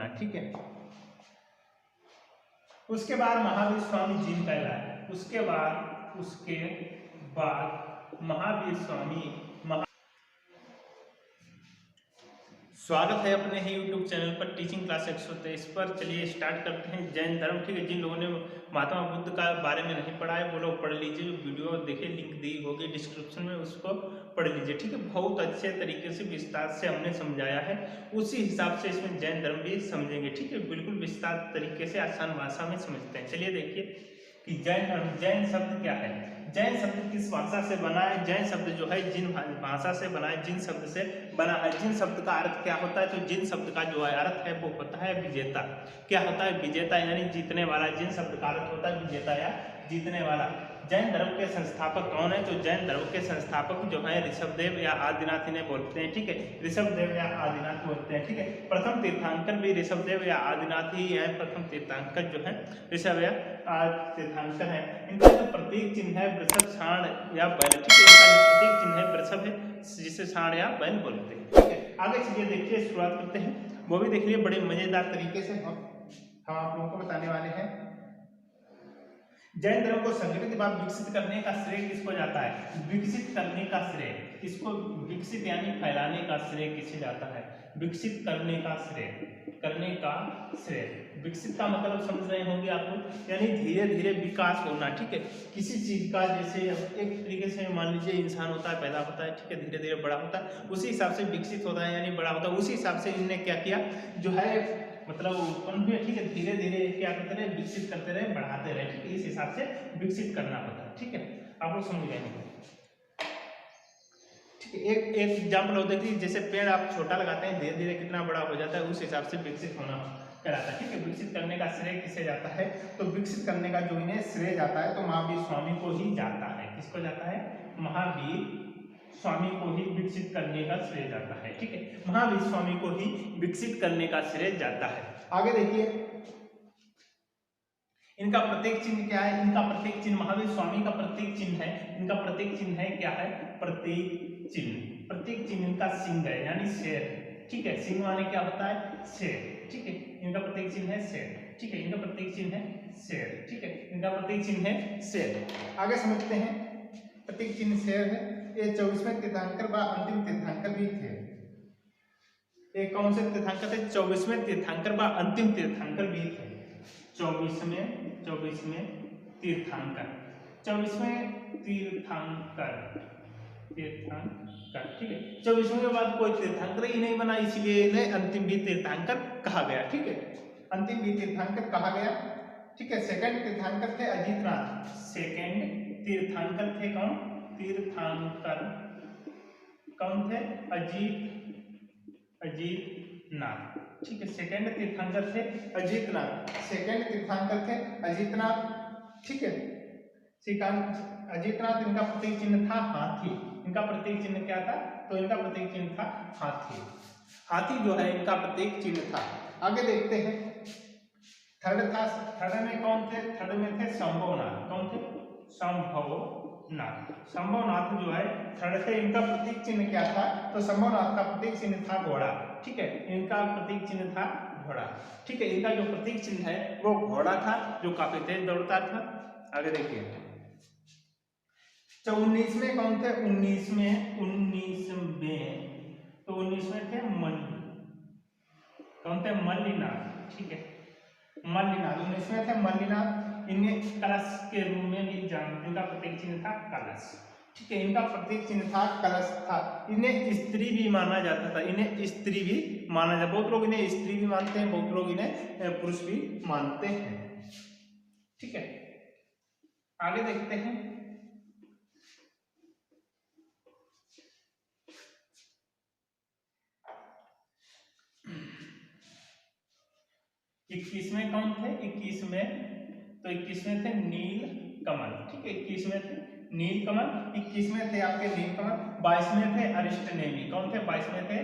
होना, ठीक है। उसके बाद महावीर स्वामी जिन कहलाए, उसके बाद महावीर स्वामी स्वागत है अपने ही YouTube चैनल पर टीचिंग क्लास 123 पर। चलिए स्टार्ट करते हैं। जैन धर्म, ठीक है। जिन लोगों ने महात्मा बुद्ध का बारे में नहीं पढ़ा है वो लोग पढ़ लीजिए, जो वीडियो देखिए, लिंक दी होगी डिस्क्रिप्शन में, उसको पढ़ लीजिए, ठीक है। बहुत अच्छे तरीके से विस्तार से हमने समझाया है, उसी हिसाब से इसमें जैन धर्म भी समझेंगे, ठीक है। बिल्कुल विस्तार तरीके से आसान भाषा में समझते हैं। चलिए देखिए कि जैन धर्म, जैन शब्द क्या है, जैन शब्द किस भाषा से बना है। जैन शब्द जो है जिन भाषा से बना है, जिन शब्द से बना है। जिन शब्द का अर्थ क्या होता है, तो जिन शब्द का जो है अर्थ है वो होता है विजेता। क्या होता है? विजेता, यानी जीतने वाला। जिन शब्द का अर्थ होता है विजेता या जीतने वाला। जैन धर्म के संस्थापक कौन है? तो जैन धर्म के संस्थापक जो है ऋषभदेव या आदिनाथ इन्हें बोलते हैं, ठीक है। ऋषभदेव या आदिनाथ बोलते हैं, ठीक है। प्रथम तीर्थंकर भी ऋषभदेव या आदिनाथ ही है। प्रथम तीर्थंकर जो है ऋषभ या तीर्थंकर है। इनका जो प्रतीक चिन्ह है वृषभ, सांड या बैल, ठीक है। इनका जो प्रतीक चिन्ह है वृषभ है, जिसे सांड या बैल बोलते हैं, ठीक है। आगे चलिए देखिए, शुरुआत करते हैं। वो भी देखिए बड़े मजेदार तरीके से हम आप लोगों को बताने वाले हैं। जैन धर्म को संगठित व विकसित करने का श्रेय किसको जाता है? विकसित करने का श्रेय किसको? विकसित यानी फैलाने का श्रेय किसे जाता है? विकसित करने का श्रेय, करने का श्रेय। विकसित का मतलब समझ रहे होंगे आप लोग, यानी धीरे धीरे विकास होना, ठीक है। किसी चीज का जैसे एक तरीके से मान लीजिए इंसान होता है, पैदा होता है, ठीक है, धीरे धीरे बड़ा होता है, उसी हिसाब से विकसित होता है यानी बड़ा होता है। उसी हिसाब से इन्होंने क्या किया जो है, मतलब उत्पन्न हुए, ठीक है। धीरे धीरे क्या करते रहे? विकसित करते रहे, बढ़ाते रहे, ठीक है। इस हिसाब से विकसित करना होता है, ठीक है। आप लोग समझ गए, ठीक है। एक एग्जाम्पल होता है कि जैसे पेड़ आप छोटा लगाते हैं, धीरे धीरे कितना बड़ा हो जाता है, उस हिसाब से विकसित होना कहलाता है, ठीक है। विकसित करने का श्रेय किसे जाता है? तो विकसित करने का जो इन्हें श्रेय जाता है तो महावीर स्वामी को ही जाता है। किसको जाता है? महावीर स्वामी को ही विकसित करने का श्रेय जाता है, ठीक है। महावीर स्वामी को ही विकसित करने का श्रेय जाता है। आगे देखिए, इनका प्रतीक चिन्ह क्या है? इनका प्रतीक चिन्ह, महावीर स्वामी का प्रतीक चिन्ह है, इनका प्रतीक चिन्ह है क्या है? प्रतीक चिन्ह। प्रतीक चिन्ह इनका सिंह है, यानी शेर, ठीक है। सिंह माने क्या होता है? शेर, ठीक है। इनका प्रतीक चिन्ह है शेर, ठीक है। इनका प्रतीक चिन्ह है शेर, ठीक है। इनका प्रतीक चिन्ह है शेर। आगे समझते हैं। प्रतीक चिन्ह शेर है। ये 24वें तीर्थंकर व अंतिम तीर्थंकर भी थे। ये कौन से तीर्थंकर थे? 24वें तीर्थंकर व अंतिम तीर्थंकर भी थे। 24वें तीर्थंकर, 24वें तीर्थंकर, ठीक है। 24वें के बाद कोई तीर्थंकर ही नहीं बना, इसलिए इन्हें अंतिम भी तीर्थंकर कहा गया, ठीक है। अंतिम भी तीर्थंकर कहा गया, ठीक है। सेकंड तीर्थंकर थे अजीतनाथ। सेकंड तीर्थंकर थे कौन? तीर्थंकर कौन थे? अजीतनाथ, ठीक है। सेकंड तीर्थंकर थे अजीतनाथ, सेकंड तीर्थंकर थे अजीतनाथ, ठीक है। अजीतनाथ, इनका प्रतीक चिन्ह था हाथी। इनका प्रतीक चिन्ह क्या था? तो इनका प्रतीक चिन्ह था हाथी। हाथी जो है इनका प्रतीक चिन्ह था। आगे देखते हैं। थर्ड था, थर्ड में कौन थे? थर्ड में थे शंभवनाथ। कौन थे? शंभवनाथ। शंभवनाथ जो है थर्ड थे। इनका प्रतीक चिन्ह क्या था? तो शंभवनाथ का प्रतीक चिन्ह था घोड़ा, ठीक है। इनका प्रतीक चिन्ह था घोड़ा, ठीक है। इनका जो प्रतीक चिन्ह है वो घोड़ा था, जो काफी तेज दौड़ता था। आगे देखिए, 19वें कौन थे? 19वें तो 19वें थे मल्ली। कौन थे? मल्लीनाथ, ठीक है। मल्लीनाथ 19वें थे मल्लीनाथ। इन्हें कलश के रूप में भी जानते, इनका प्रतीक चिन्ह था कलश, ठीक है। इनका प्रतीक चिन्ह था कलश था। इन्हें स्त्री भी माना जाता था, इन्हें स्त्री भी माना जाता। बहुत लोग इन्हें स्त्री भी मानते हैं, बहुत लोग इन्हें पुरुष भी मानते हैं, ठीक है। आगे देखते हैं। 21वें कौन थे? 21वें थे नील कमल, ठीक है। 21वें थे नील कमल, 21वें थे आपके नील कमल। 22वें थे अरिष्ट नेमी। कौन थे? 22वें थे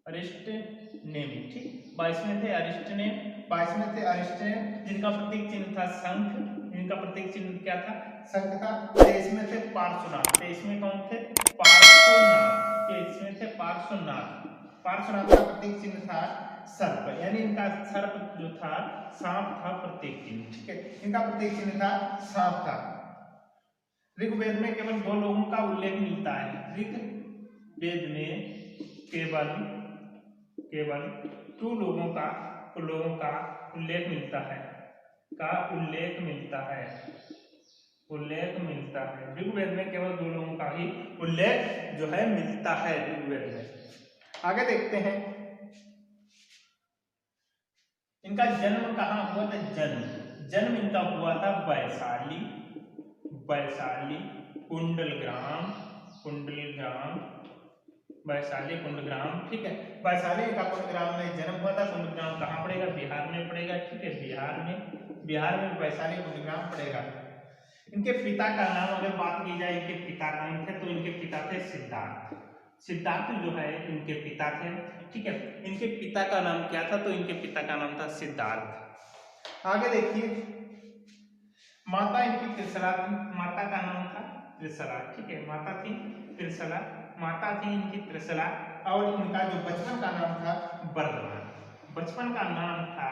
अरिष्ट नेमी, ठीक। 22वें थे अरिष्ट नेम, 22वें थे अरिष्ट नेम, जिनका प्रतीक चिन्ह था शंख। इनका प्रतीक चिन्ह क्या था? शंख था। 23वें थे पार्श्वनाथ। 23वें कौन थे? पार्श्वनाथ। 23वें थे पार्श्वनाथ। परशुराम का प्रतीक चिन्ह था सर्प, यानी इनका सर्प जो था सांप था प्रतीक चिन्ह, ठीक है, इनका प्रतीक चिन्ह था सांप था। ऋग्वेद में केवल 2 लोगों का उल्लेख मिलता है, ऋग्वेद में केवल 2 लोगों का उल्लेख मिलता है, ऋग्वेद में केवल 2 लोगों का ही उल्लेख जो है मिलता है ऋग्वेद में। आगे देखते हैं इनका जन्म कहाँ हुआ था। जन्म इनका हुआ था वैशाली कुंडलग्राम, वैशाली कुंडग्राम, ठीक है, वैशाली का कुंडग्राम में जन्म हुआ था। कुंडग्राम कहाँ पड़ेगा, बिहार में पड़ेगा, ठीक है, बिहार में वैशाली कुंडग्राम पड़ेगा। इनके पिता का नाम अगर बात की जाए, इनके पिता कौन थे, तो इनके पिता थे सिद्धार्थ जो है इनके पिता थे, ठीक है। इनके पिता का नाम क्या था, तो इनके पिता का नाम था सिद्धार्थ। आगे देखिए माता इनकी त्रिशला थी, माता का नाम था त्रिशला, ठीक है, माता थी इनकी त्रिशला। और इनका जो बचपन का नाम था वर्धमान, बचपन का नाम था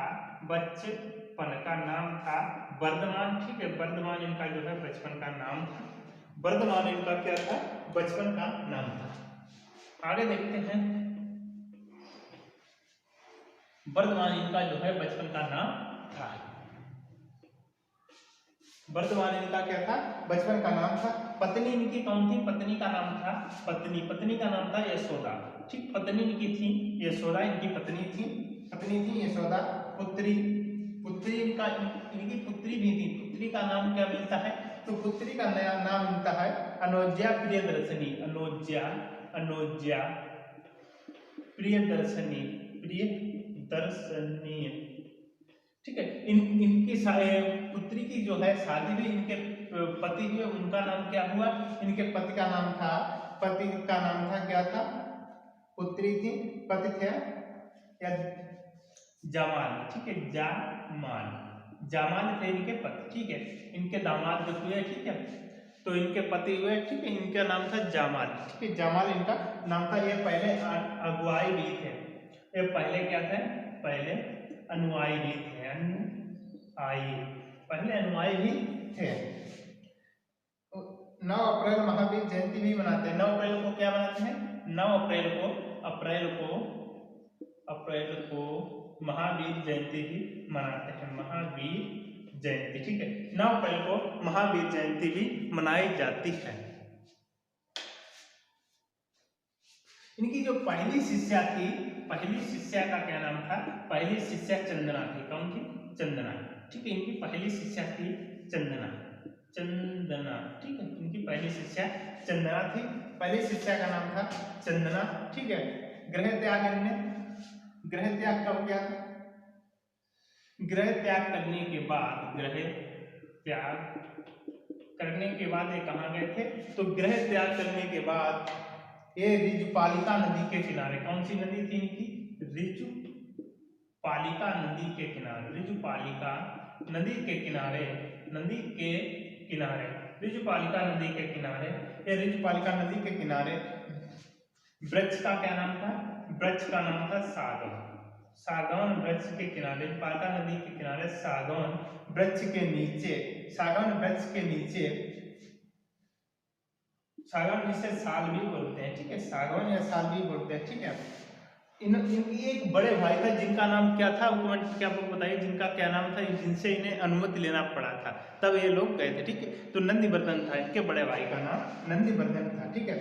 वर्धमान, ठीक है, वर्धमान इनका जो है बचपन का नाम था, वर्धमान इनका क्या था, बचपन का नाम था। आगे देखते हैं वर्धमान इनका जो है बचपन का नाम था, वर्धमान इनका क्या था, बचपन का नाम था। पत्नी इनकी कौन थी, पत्नी का नाम था यशोदा, ठीक, पत्नी इनकी थी यशोदा, इनकी पत्नी थी यशोदा। पुत्री इनकी पुत्री भी थी, पुत्री का नाम क्या मिलता है, तो पुत्री का नया नाम मिलता है अनोज्या प्रियदर्शनी, ठीक है। इनकी पुत्री की जो है शादी भी इनके पति जो उनका नाम क्या हुआ, इनके पति का नाम क्या था, पुत्री थी, पति थे या जामाल, ठीक है, जामाल थे इनके पति, ठीक है, इनके दामाद जो हुए, ठीक है, तो इनके पति हुए, ठीक है, इनका नाम था जामाल, ठीक है, जामाल इनका नाम था। ये पहले अगुवाई भी थे, ये पहले क्या थे, पहले अनुयायी भी थे, अनुयायी भी थे। 9 अप्रैल महावीर जयंती भी मनाते हैं। 9 अप्रैल को क्या मनाते हैं, 9 अप्रैल को महावीर जयंती भी मनाते हैं, महावीर जयंती, ठीक है, 9 अप्रैल को महावीर जयंती भी मनाई जाती है। इनकी जो पहली शिष्या का क्या नाम था, पहली शिष्या चंदना थी, कौन थी, चंदना, ठीक है, इनकी पहली शिष्या थी चंदना, ठीक है, इनकी पहली शिष्या चंदना थी, पहली शिष्या का नाम था चंदना, ठीक है। गृह त्याग कब किया था, गृह त्याग करने के बाद ये कहाँ गए थे, तो गृह त्याग करने के बाद ये ऋजुपालिका नदी के किनारे, कौन सी नदी थी इनकी, ऋजुपालिका नदी के किनारे, ऋजुपालिका नदी के किनारे, ऋजुपालिका नदी के किनारे, ये ऋजुपालिका नदी के किनारे वृक्ष का क्या नाम था, वृक्ष का नाम था सागौन वृक्ष के किनारे, ऋजुपालिका नदी के किनारे सागौन वृक्ष के नीचे, सागौन जिसे साल भी बोलते हैं, ठीक है, सागौन या साल भी बोलते हैं, ठीक है। इनकी एक बड़े भाई था जिनका नाम क्या था, कमेंट करके आप लोग बताइए जिनका क्या नाम था, जिनसे इन्हें अनुमति लेना पड़ा था, तब ये लोग गए थे, ठीक है, तो नंदीवर्धन था इनके बड़े भाई का नाम, नंदीवर्धन था, ठीक है।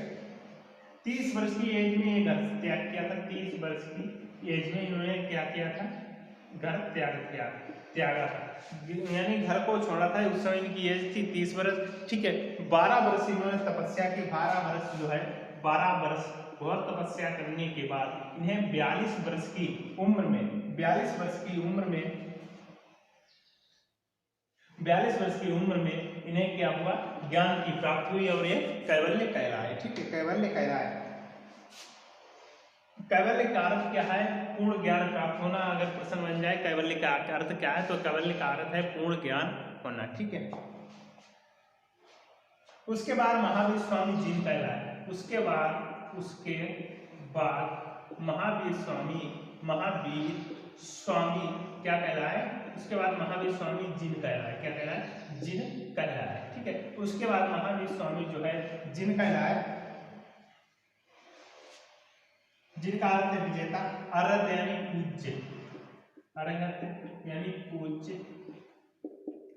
30 वर्ष की एज में ये घर त्याग किया था, 30 वर्ष की एज में इन्होंने क्या किया था, घर त्यागा था, यानी घर को छोड़ा था। उस समय इनकी एज थी 30 वर्ष, ठीक है। 12 वर्ष इन्होंने तपस्या की, 12 वर्ष जो है 12 वर्ष घोर तपस्या करने के बाद इन्हें 42 वर्ष की उम्र में इन्हें क्या हुआ, ज्ञान की प्राप्ति हुई और ये कैवल्य कहलाए, ठीक है, कैवल्य कहलाए। कैवल्य का अर्थ क्या है, पूर्ण ज्ञान प्राप्त होना। अगर प्रश्न बन जाए कैवल्य का अर्थ क्या है, तो कैवल्य का अर्थ है पूर्ण ज्ञान होना, ठीक है। उसके बाद महावीर स्वामी जीन कहलाए, उसके बाद महावीर स्वामी क्या कहलाए? उसके बाद महावीर स्वामी जिन कहलाए। क्या कहलाए? जिन कहलाए। ठीक है, उसके बाद महावीर स्वामी जो है जिन कहलाए। जिनका अर्थ है विजेता, अर्हत यानी पूज्य, अर्हत यानी पूज्य,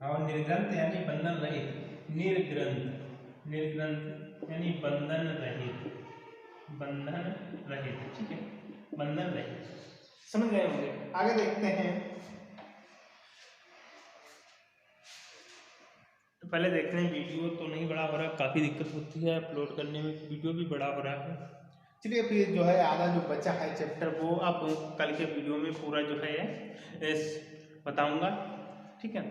और निर्ग्रंथ यानी बंधन रहित। निर्ग्रंथ यानी बंधन रहित, ठीक है, बंधन रहित। समझ गए होंगे। आगे देखते हैं, तो पहले देखते हैं वीडियो तो नहीं बड़ा हो रहा, काफ़ी दिक्कत होती है अपलोड करने में, वीडियो भी बड़ा हो रहा है। चलिए फिर जो है आधा जो बचा है चैप्टर वो आप कल के वीडियो में पूरा जो है बताऊंगा। ठीक है,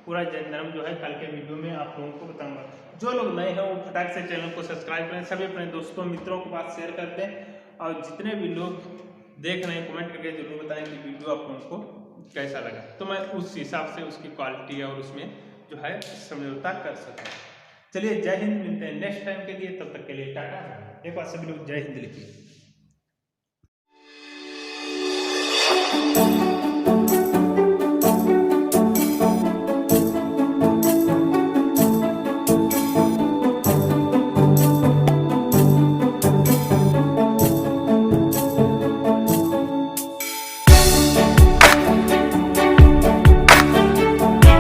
पूरा जैन धर्म जो है कल के वीडियो में आप लोगों को बताऊंगा। जो लोग नए हैं वो फटाक से चैनल को सब्सक्राइब करें, सभी अपने दोस्तों मित्रों के पास शेयर कर दें, और जितने भी लोग देख रहे हैं कमेंट करके जरूर बताएं कि वीडियो आप लोगों को कैसा लगा, तो मैं उस हिसाब से उसकी क्वालिटी और उसमें जो है समझौता कर सकूँ। चलिए जय हिंद, मिलते हैं नेक्स्ट टाइम के लिए, तब तक के लिए टाटा। एक बार सभी लोग जय हिंद लिखिए।